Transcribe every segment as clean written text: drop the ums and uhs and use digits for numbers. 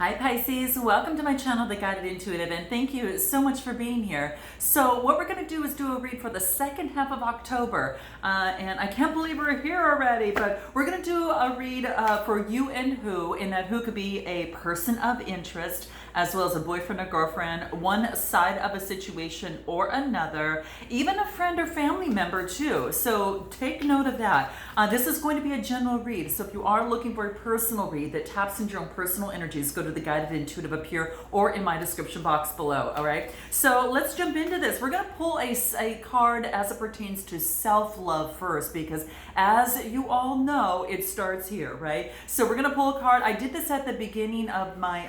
Hi Pisces, welcome to my channel, The Guided Intuitive, and thank you so much for being here. So what we're going to do is do a read for the second half of October, and I can't believe we're here already, but we're going to do a read for you and who, and that who could be a person of interest, as well as a boyfriend or girlfriend, one side of a situation or another, even a friend or family member too. So take note of that. This is going to be a general read, so if you are looking for a personal read that taps into your own personal energies, go to the Guided Intuitive up here or in my description box below. All right, so let's jump into this. We're going to pull a card as it pertains to self-love first, because as you all know, it starts here, right? So we're going to pull a card. I did this at the beginning of my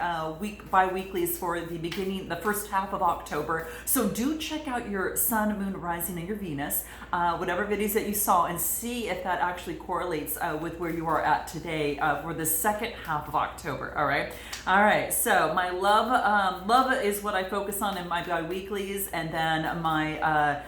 bi-weeklies for the first half of October. So do check out your sun, moon, rising, and your Venus, whatever videos that you saw, and see if that actually correlates with where you are at today for the second half of October. All right, so my love is what I focus on in my bi-weeklies, and then my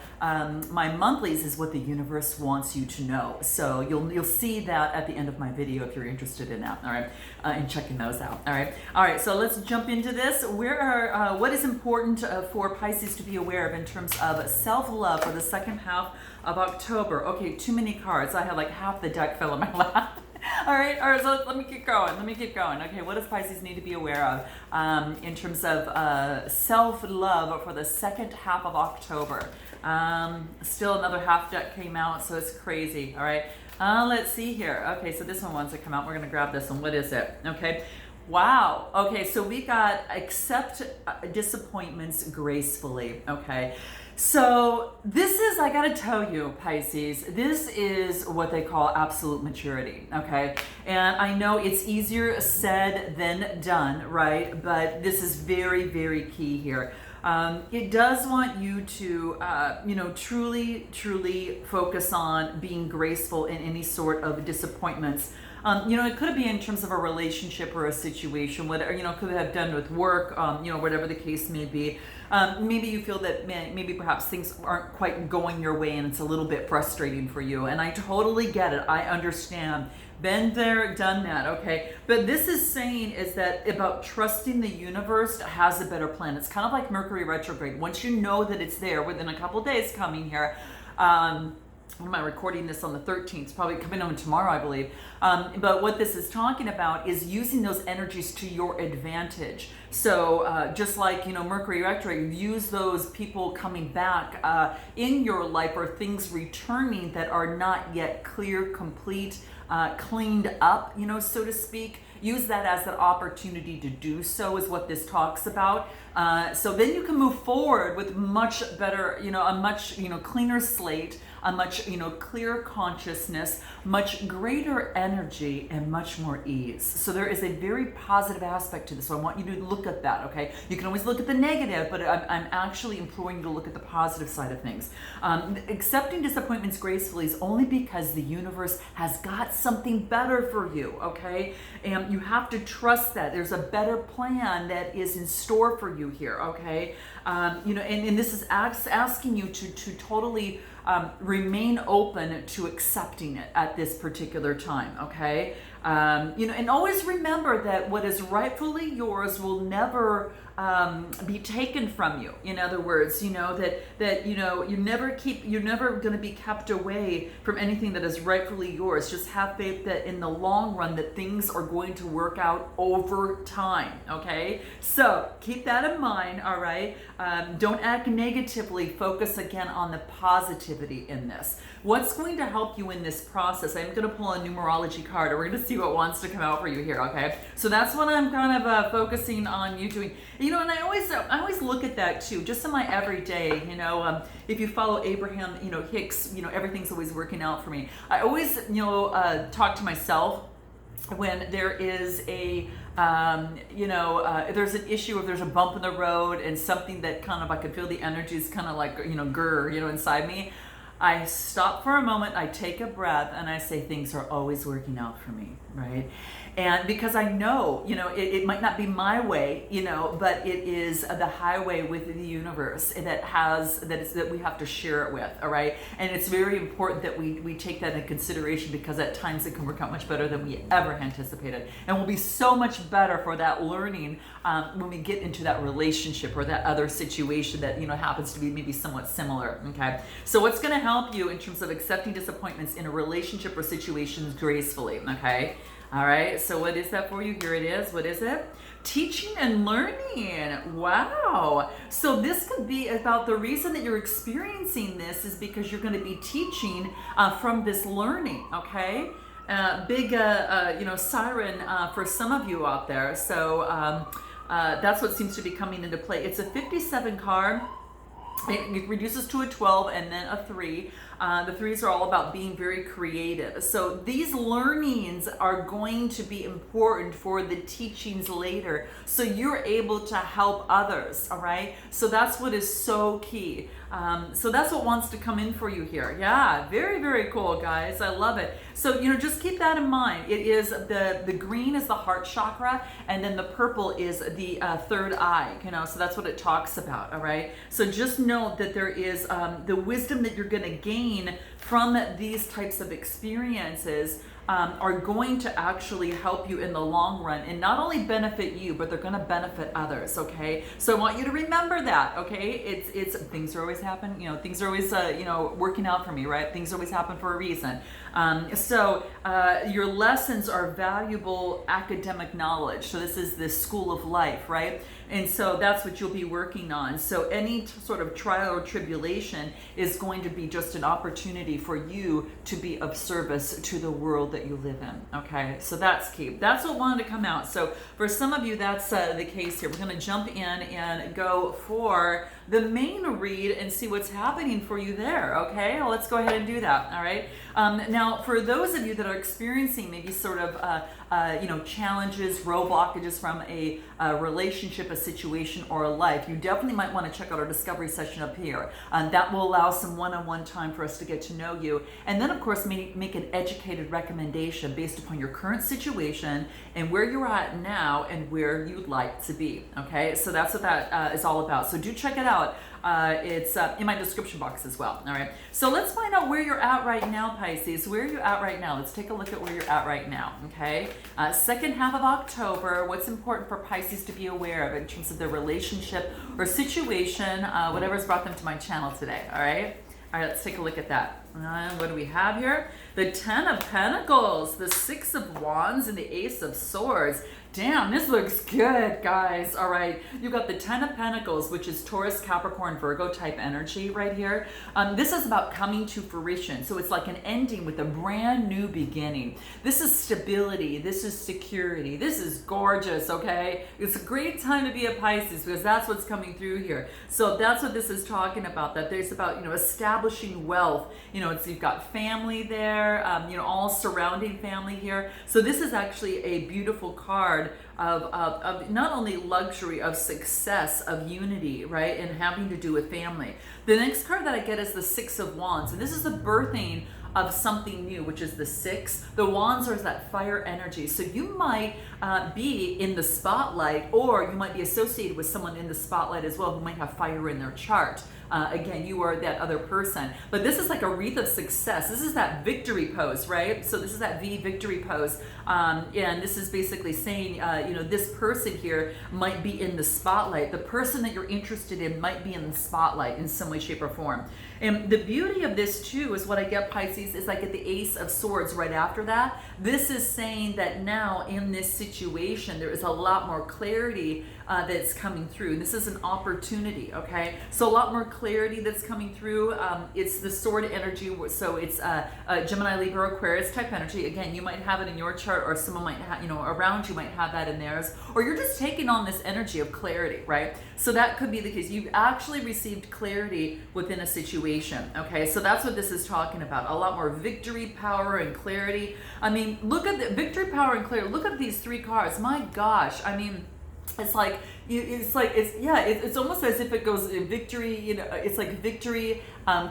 monthlies is what the universe wants you to know. So you'll see that at the end of my video if you're interested in that. All right, and checking those out. All right. So let's jump into this. What is important for Pisces to be aware of in terms of self-love for the second half of October? Okay, too many cards. I had like half the deck fell in my lap. All right, so let me keep going. Okay, what does Pisces need to be aware of in terms of self-love for the second half of October? Still another half deck came out, so it's crazy. All right, let's see here. Okay, so this one wants to come out. We're going to grab this one. What is it? Okay. Wow. Okay, so we got accept disappointments gracefully. Okay. So this is, I gotta tell you, Pisces, this is what they call absolute maturity, okay? And I know it's easier said than done, right? But this is very, very key here. It does want you to, truly focus on being graceful in any sort of disappointments. It could be in terms of a relationship or a situation, whatever, could have done with work, whatever the case may be. Maybe you feel that maybe perhaps things aren't quite going your way and it's a little bit frustrating for you. And I totally get it. I understand. Been there, done that, okay? But this is saying is that about trusting the universe has a better plan. It's kind of like Mercury retrograde. Once you know that it's there within a couple days coming here, when am I recording this on the 13th? It's probably coming on tomorrow, I believe. But what this is talking about is using those energies to your advantage. So just like, Mercury retrograde, use those people coming back in your life or things returning that are not yet clear, complete, cleaned up, so to speak. Use that as an opportunity to do so is what this talks about. So then you can move forward with much better, a much, cleaner slate, a much, clearer consciousness, much greater energy, and much more ease. So there is a very positive aspect to this. So I want you to look at that, okay? You can always look at the negative, but I'm actually imploring you to look at the positive side of things. Accepting disappointments gracefully is only because the universe has got something better for you, okay? And you have to trust that. There's a better plan that is in store for you here, okay? And this is asking you to totally remain open to accepting it at this particular time, okay? And always remember that what is rightfully yours will never be taken from you. In other words, that you're never going to be kept away from anything that is rightfully yours. Just have faith that in the long run that things are going to work out over time, okay? So keep that in mind, all right? Don't act negatively. Focus again on the positivity in this. What's going to help you in this process? I'm going to pull a numerology card, and we're going to see what wants to come out for you here, okay? So that's what I'm kind of focusing on you doing. And I always look at that too, just in my everyday, if you follow Abraham, Hicks, everything's always working out for me. I always, talk to myself when there is a, there's an issue, if there's a bump in the road and something that kind of, I can feel the energies kind of like, inside me. I stop for a moment, I take a breath, and I say things are always working out for me, right? And because I know, it might not be my way, but it is the highway with the universe that we have to share it with, all right? And it's very important that we take that into consideration, because at times it can work out much better than we ever anticipated. And will be so much better for that learning when we get into that relationship or that other situation that, happens to be maybe somewhat similar, okay? So what's gonna help you in terms of accepting disappointments in a relationship or situations gracefully, okay? All right, so what is that for you? Here it is. What is it? Teaching and learning. Wow. So this could be about the reason that you're experiencing this is because you're going to be teaching from this learning, okay? Big, siren for some of you out there. So that's what seems to be coming into play. It's a 57 card. It reduces to a 12 and then a 3. The 3s are all about being very creative. So these learnings are going to be important for the teachings later. So you're able to help others, all right? So that's what is so key. So that's what wants to come in for you here. Yeah, very, very cool, guys. I love it. So, just keep that in mind. It is the green is the heart chakra, and then the purple is the third eye, so that's what it talks about, all right? So just know that there is the wisdom that you're going to gain from these types of experiences are going to actually help you in the long run and not only benefit you, but they're going to benefit others, okay? So I want you to remember that, okay? It's things are always happen, things are always, working out for me, right? Things always happen for a reason. So your lessons are valuable academic knowledge. So this is the school of life, right? And so that's what you'll be working on. So any sort of trial or tribulation is going to be just an opportunity for you to be of service to the world that you live in, okay? So that's key. That's what wanted to come out. So for some of you, that's the case here. We're going to jump in and go for the main read and see what's happening for you there, okay? Well, let's go ahead and do that, all right? Now, for those of you that are experiencing maybe sort of, challenges, road blockages from a relationship, a situation, or a life, you definitely might want to check out our discovery session up here. That will allow some one-on-one time for us to get to know you. And then, of course, make an educated recommendation based upon your current situation and where you're at now and where you'd like to be, okay? So that's what that is all about. So do check it out. It's in my description box as well, all right? So let's find out where you're at right now, Pisces. Where are you at right now? Let's take a look at where you're at right now, okay? Second half of October, what's important for Pisces to be aware of in terms of their relationship or situation, whatever's brought them to my channel today, all right? All right, let's take a look at that. What do we have here? The 10 of Pentacles, the 6 of Wands, and the Ace of Swords. Damn, this looks good, guys. All right, you've got the 10 of Pentacles, which is Taurus, Capricorn, Virgo type energy right here. This is about coming to fruition. So it's like an ending with a brand new beginning. This is stability. This is security. This is gorgeous, okay? It's a great time to be a Pisces because that's what's coming through here. So that's what this is talking about, that there's about, establishing wealth. You've got family there, all surrounding family here. So this is actually a beautiful card of not only luxury, of success, of unity, right? And having to do with family. The next card that I get is the 6 of Wands. And this is the birthing of something new, which is the 6. The Wands are that fire energy. So you might be in the spotlight, or you might be associated with someone in the spotlight as well who might have fire in their chart. Again, you are that other person. But this is like a wreath of success. This is that victory pose, right? So this is that V victory pose. And this is basically saying, this person here might be in the spotlight. The person that you're interested in might be in the spotlight in some way, shape, or form. And the beauty of this too is what I get, Pisces, is I get the Ace of Swords right after that. This is saying that now in this situation, there is a lot more clarity that's coming through. This is an opportunity, okay? So a lot more clarity that's coming through. It's the sword energy, so it's Gemini, Libra, Aquarius type energy. Again, you might have it in your chart, or someone might have, around you might have that in theirs, or you're just taking on this energy of clarity, right? So that could be the case. You've actually received clarity within a situation, okay? So that's what this is talking about. A lot more victory, power, and clarity. I mean, look at the victory, power, and clarity. Look at these 3 cards. My gosh, I mean, it's like it's like it's almost as if it goes victory. It's like victory,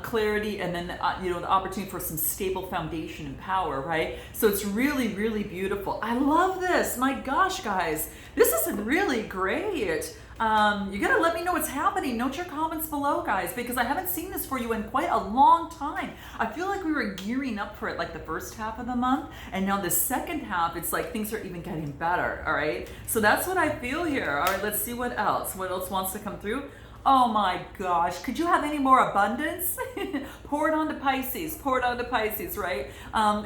clarity, and then the opportunity for some stable foundation and power, right? So it's really, really beautiful. I love this. My gosh, guys, this is really great. You gotta let me know what's happening. Note your comments below, guys, because I haven't seen this for you in quite a long time. I feel like we were gearing up for it like the first half of the month, and now the second half, it's like things are even getting better, all right? So that's what I feel here. All right, let's see what else. What else wants to come through? Oh my gosh, could you have any more abundance? Pour it onto Pisces, pour it onto Pisces, right?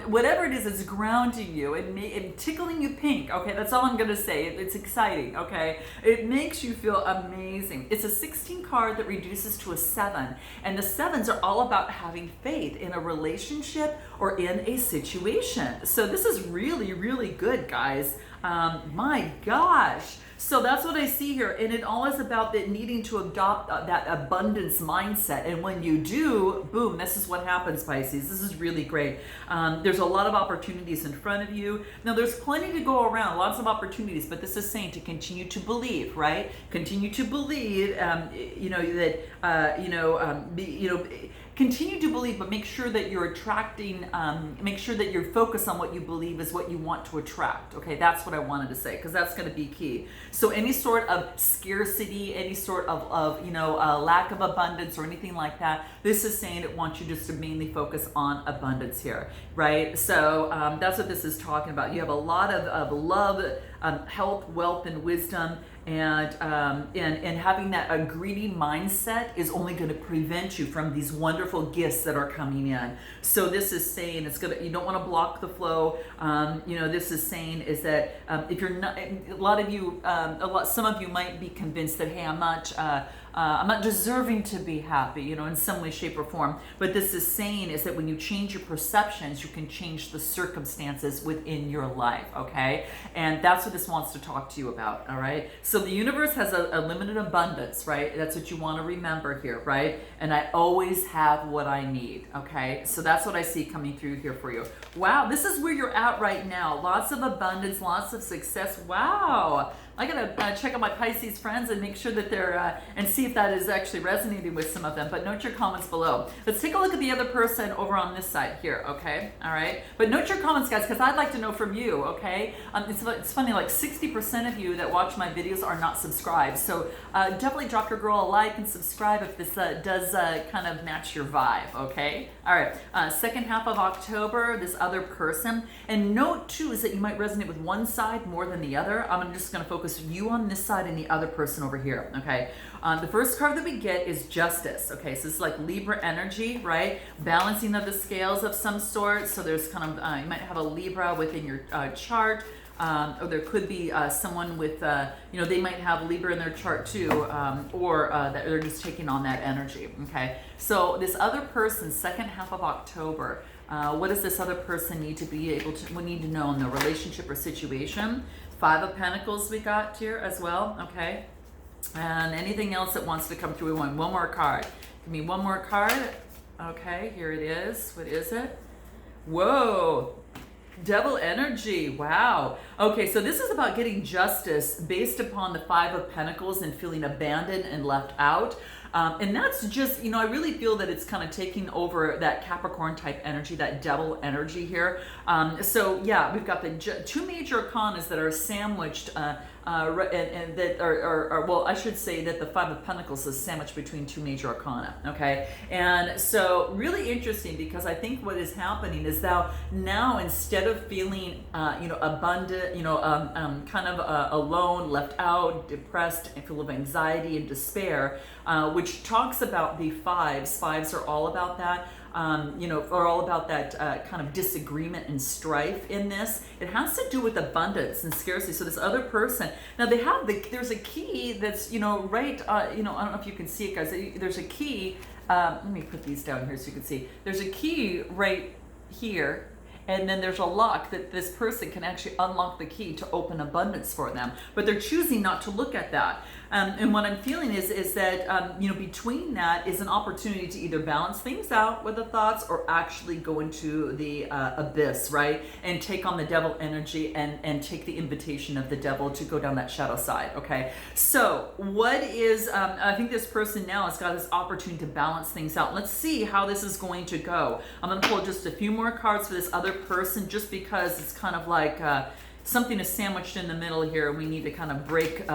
Whatever it is grounding you and tickling you pink, okay? That's all I'm gonna say. It's exciting, okay? It makes you feel amazing. It's a 16 card that reduces to a 7, and the 7s are all about having faith in a relationship or in a situation. So this is really, really good, guys. My gosh. So that's what I see here, and it all is about the needing to adopt that abundance mindset. And when you do, boom, this is what happens, Pisces. This is really great. There's a lot of opportunities in front of you. Now, there's plenty to go around, lots of opportunities, but this is saying to continue to believe, right? Continue to believe, continue to believe, but make sure that you're attracting, make sure that you're focused on what you believe is what you want to attract. Okay, that's what I wanted to say, because that's going to be key. So any sort of scarcity, any sort of lack of abundance or anything like that, this is saying it wants you just to mainly focus on abundance here, right? So that's what this is talking about. You have a lot of love, health, wealth, and wisdom. And having that greedy mindset is only going to prevent you from these wonderful gifts that are coming in. So this is saying you don't want to block the flow. This is saying is that if you're not, some of you might be convinced that, hey, I'm not deserving to be happy, in some way, shape, or form. But this is saying is that when you change your perceptions, you can change the circumstances within your life, okay? And that's what this wants to talk to you about, all right? So the universe has a limited abundance, right? That's what you want to remember here, right? And I always have what I need, okay? So that's what I see coming through here for you. Wow, this is where you're at right now. Lots of abundance, lots of success. Wow. I gotta check out my Pisces friends and make sure that they're, and see if that is actually resonating with some of them, but note your comments below. Let's take a look at the other person over on this side here, okay? All right, but note your comments, guys, because I'd like to know from you, okay? It's funny, like 60% of you that watch my videos are not subscribed, so definitely drop your girl a like and subscribe if this does kind of match your vibe, okay? All right, second half of October, this other person, and note too is that you might resonate with one side more than the other. I'm just gonna focus you on this side and the other person over here, okay? The first card that we get is Justice, okay? So it's like Libra energy, right? Balancing of the scales of some sort. So there's kind of, you might have a Libra within your chart, or there could be someone with, they might have Libra in their chart too, or that they're just taking on that energy, okay? So this other person, second half of October, what does this other person need to be able to, we need to know in the relationship or situation? 5 of Pentacles we got here as well, okay? And anything else that wants to come through, we want one more card. Give me one more card. Okay, here it is. What is it? Whoa, Devil energy, wow. Okay, so this is about getting justice based upon the 5 of Pentacles and feeling abandoned and left out. And that's just, I really feel that it's kind of taking over that Capricorn type energy, that devil energy here. So yeah, we've got the 2 major arcanas that are sandwiched, and that are, well, I should say that the 5 of Pentacles is sandwiched between 2 major arcana, okay? And so really interesting, because I think what is happening is now instead of feeling, abundant, kind of alone, left out, depressed, and full of anxiety and despair, which talks about the 5s. 5s are all about that. Are all about that kind of disagreement and strife in this. It has to do with abundance and scarcity. So this other person, now they have there's a key that's, right, I don't know if you can see it, guys. There's a key, let me put these down here so you can see. There's a key right here, and then there's a lock that this person can actually unlock the key to open abundance for them, but they're choosing not to look at that. And what I'm feeling is that between that is an opportunity to either balance things out with the thoughts or actually go into the abyss, right? And take on the devil energy and take the invitation of the devil to go down that shadow side, okay? So what is, I think this person now has got this opportunity to balance things out. Let's see how this is going to go. I'm going to pull just a few more cards for this other person just because it's kind of like something is sandwiched in the middle here. We need to kind of break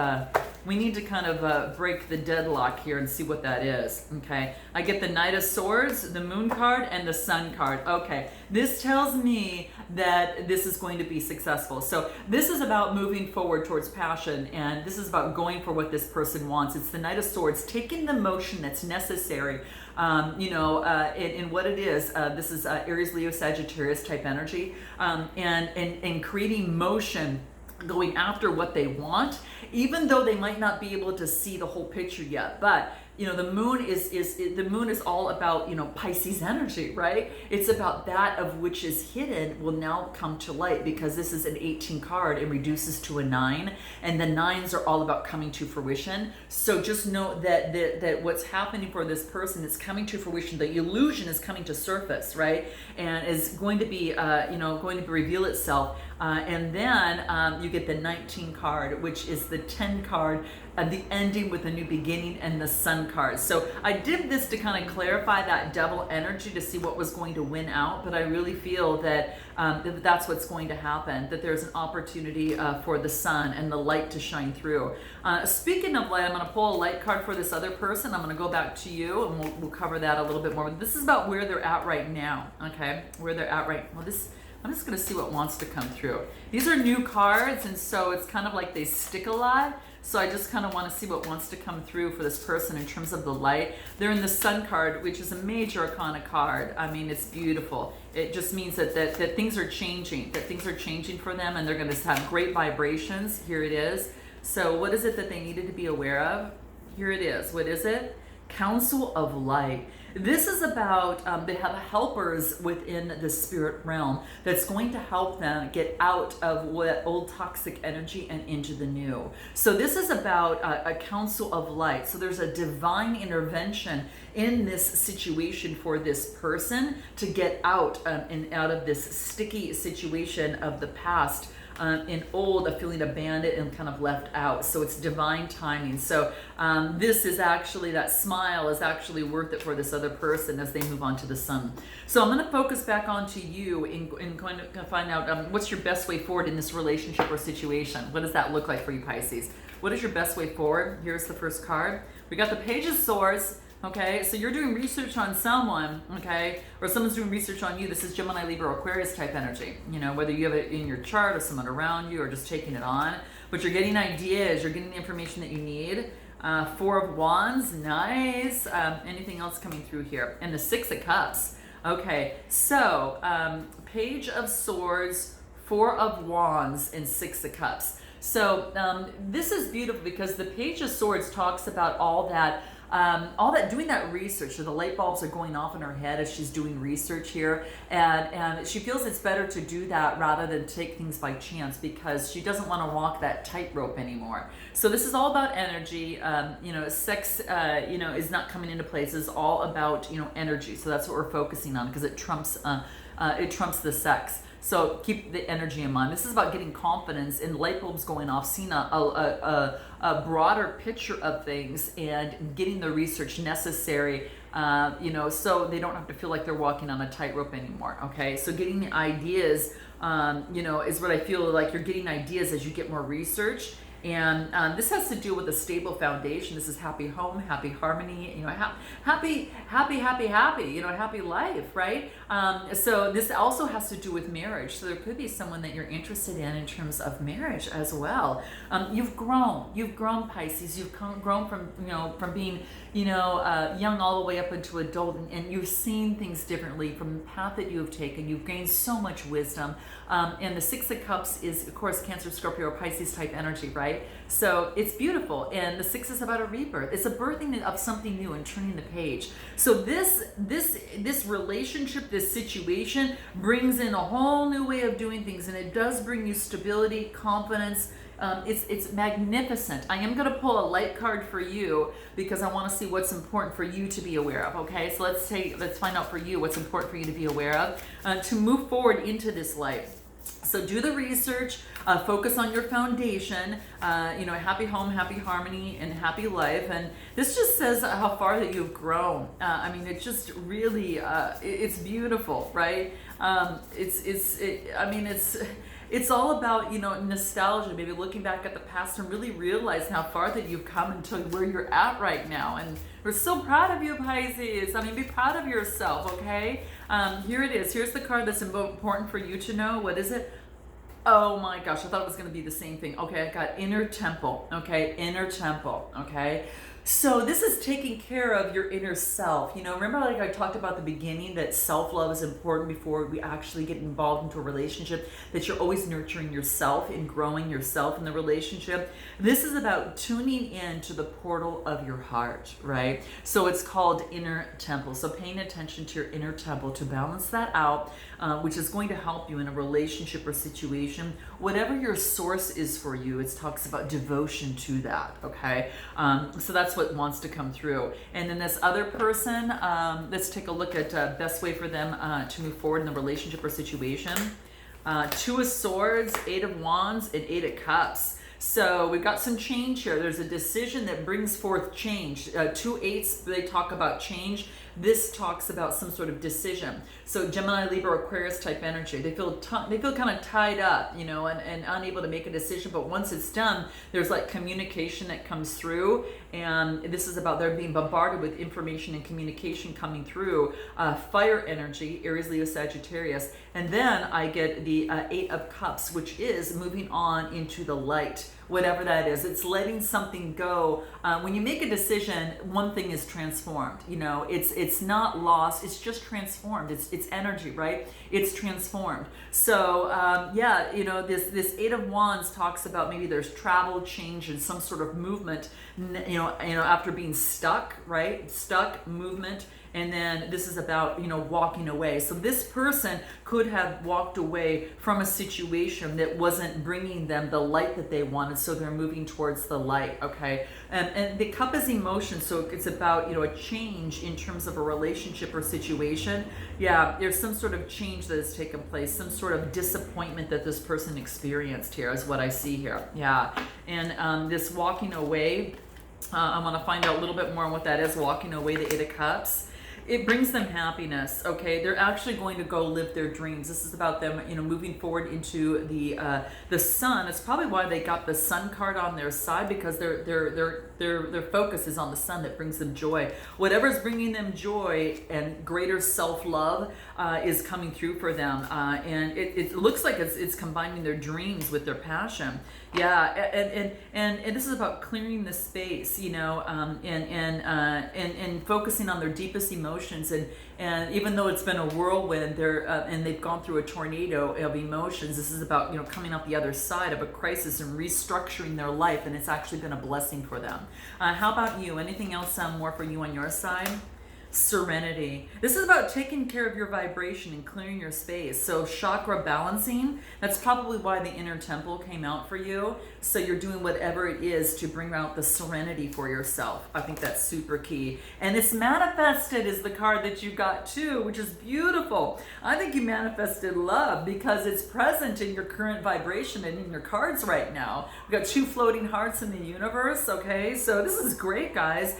break the deadlock here and see what that is. Okay, I get the Knight of Swords, the Moon card, and the Sun card. Okay, this tells me that this is going to be successful. So this is about moving forward towards passion, and this is about going for what this person wants. It's the Knight of Swords, taking the motion that's necessary. In what it is, this is Aries, Leo, Sagittarius type energy, and creating motion, going after what they want, even though they might not be able to see the whole picture yet. But the moon is all about Pisces energy, right? It's about that of which is hidden will now come to light, because this is an 18 card. It reduces to a 9, and the 9s are all about coming to fruition. So just know that what's happening for this person is coming to fruition. The illusion is coming to surface, right? And is going to be going to reveal itself. And then you get the 19 card, which is the 10 card, the ending with a new beginning, and the Sun card. So I did this to kind of clarify that devil energy to see what was going to win out, but I really feel that that's what's going to happen, that there's an opportunity for the sun and the light to shine through. Speaking of light, I'm going to pull a light card for this other person. I'm going to go back to you, and we'll cover that a little bit more. This is about where they're at right now, okay? Where they're at right now. Well, I'm just going to see what wants to come through. These are new cards, and so it's kind of like they stick a lot. So I just kind of want to see what wants to come through for this person in terms of the light. They're in the Sun card, which is a major arcana card. I mean, it's beautiful. It just means that things are changing, for them, and they're going to have great vibrations. Here it is. So what is it that they needed to be aware of? Here it is. What is it? Council of Light. This is about, they have helpers within the spirit realm that's going to help them get out of what old toxic energy and into the new. So this is about a council of light. So there's a divine intervention in this situation for this person to get out out of this sticky situation of the past. In old, a feeling abandoned and kind of left out. So it's divine timing. So this is actually, that smile is actually worth it for this other person as they move on to the sun. So I'm going to focus back onto you and going to find out what's your best way forward in this relationship or situation. What does that look like for you, Pisces? What is your best way forward? Here's the first card. We got the Page of Swords. Okay, so you're doing research on someone, okay, or someone's doing research on you. This is Gemini, Libra, Aquarius type energy. Whether you have it in your chart or someone around you or just taking it on, but you're getting ideas, you're getting the information that you need. 4 of Wands, nice. Anything else coming through here? And the 6 of Cups. Okay, so Page of Swords, 4 of Wands, and 6 of Cups. So this is beautiful because the Page of Swords talks about all that doing that research. So the light bulbs are going off in her head as she's doing research here, and she feels it's better to do that rather than take things by chance, because she doesn't want to walk that tightrope anymore. So this is all about energy. Sex is not coming into place. It's all about energy. So that's what we're focusing on, because it trumps the sex. So keep the energy in mind. This is about getting confidence and light bulbs going off, seeing a broader picture of things and getting the research necessary, so they don't have to feel like they're walking on a tightrope anymore, okay? So getting the ideas, is what I feel like you're getting ideas as you get more research. And this has to do with a stable foundation. This is happy home, happy harmony, happy life, right? So this also has to do with marriage. So there could be someone that you're interested in terms of marriage as well. You've grown, Pisces. You've grown from being, young all the way up into adult, and you've seen things differently from the path that you have taken. You've gained so much wisdom. And the 6 of Cups is, of course, Cancer, Scorpio, or Pisces type energy, right? right? So it's beautiful. And the 6 is about a rebirth. It's a birthing of something new and turning the page. So this relationship, this situation brings in a whole new way of doing things, and it does bring you stability, confidence. It's magnificent. I am going to pull a light card for you because I want to see what's important for you to be aware of. Okay, so let's find out for you what's important for you to be aware of to move forward into this light. So do the research, focus on your foundation, happy home, happy harmony, and happy life. And this just says how far that you've grown. I mean, it's just really, it's beautiful, right? It's all about, nostalgia, maybe looking back at the past and really realize how far that you've come and to where you're at right now. And we're so proud of you, Pisces. I mean, be proud of yourself, okay? Here it is. Here's the card that's important for you to know. What is it? Oh my gosh, I thought it was going to be the same thing. Okay, I got inner temple. Okay, inner temple. Okay. So this is taking care of your inner self. Remember like I talked about at the beginning that self-love is important before we actually get involved into a relationship, that you're always nurturing yourself and growing yourself in the relationship. This is about tuning in to the portal of your heart, right? So it's called inner temple. So paying attention to your inner temple to balance that out, which is going to help you in a relationship or situation. Whatever your source is for you, it talks about devotion to that, okay? So that's what wants to come through. And then this other person, let's take a look at best way for them to move forward in the relationship or situation. 2 of Swords, 8 of Wands, and 8 of Cups. So we've got some change here. There's a decision that brings forth change. 2 8s, they talk about change. This talks about some sort of decision. So Gemini, Libra, Aquarius type energy. They feel kind of tied up, and unable to make a decision. But once it's done, there's like communication that comes through. And this is about they're being bombarded with information and communication coming through. Fire energy, Aries, Leo, Sagittarius. And then I get the 8 of Cups, which is moving on into the light. Whatever that is, it's letting something go. When you make a decision, one thing is transformed. It's not lost. It's just transformed. It's energy, right? It's transformed. So this 8 of Wands talks about maybe there's travel, change, and some sort of movement. After being stuck, right? Stuck, movement. And then this is about, walking away. So this person could have walked away from a situation that wasn't bringing them the light that they wanted. So they're moving towards the light, okay? And the cup is emotion. So it's about, a change in terms of a relationship or situation. Yeah, there's some sort of change that has taken place, some sort of disappointment that this person experienced here is what I see here. Yeah, and this walking away, I want to find out a little bit more on what that is, walking away, the 8 of Cups. It brings them happiness, okay? They're actually going to go live their dreams. This is about them, moving forward into the sun. It's probably why they got the sun card on their side, because their focus is on the sun that brings them joy. Whatever's bringing them joy and greater self-love is coming through for them. And it looks like it's combining their dreams with their passion. Yeah, and this is about clearing the space, and focusing on their deepest emotions. And even though it's been a whirlwind, and they've gone through a tornado of emotions, this is about coming out the other side of a crisis and restructuring their life, and it's actually been a blessing for them. How about you? Anything else more for you on your side? Serenity. This is about taking care of your vibration and clearing your space. So chakra balancing, that's probably why the inner temple came out for you. So you're doing whatever it is to bring out the serenity for yourself. I think that's super key. And it's manifested is the card that you got too, which is beautiful. I think you manifested love because it's present in your current vibration and in your cards right now. We've got 2 floating hearts in the universe, okay? So this is great, guys.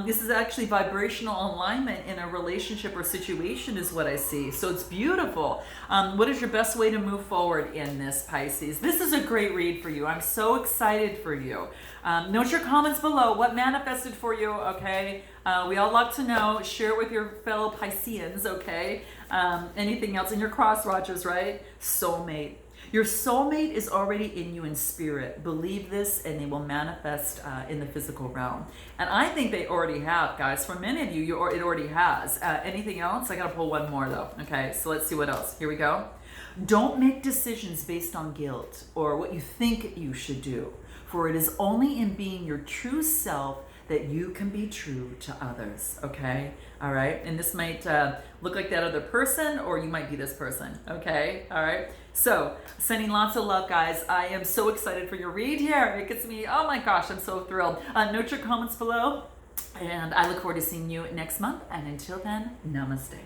This is actually vibrational alignment in a relationship or situation is what I see. So it's beautiful. What is your best way to move forward in this, Pisces? This is a great read for you. I'm so excited for you. Note your comments below. What manifested for you, okay? We all love to know. Share it with your fellow Pisceans, okay? Anything else in your cross watchers, right? Soulmate. Your soulmate is already in you in spirit. Believe this and they will manifest in the physical realm. And I think they already have, guys. For many of you, it already has. Anything else? I got to pull one more, though. Okay, so let's see what else. Here we go. Don't make decisions based on guilt or what you think you should do. for it is only in being your true self that you can be true to others, okay? All right? And this might look like that other person, or you might be this person, okay? All right? So, sending lots of love, guys. I am so excited for your read here. It gets me, oh my gosh, I'm so thrilled. Note your comments below, and I look forward to seeing you next month. And until then, namaste.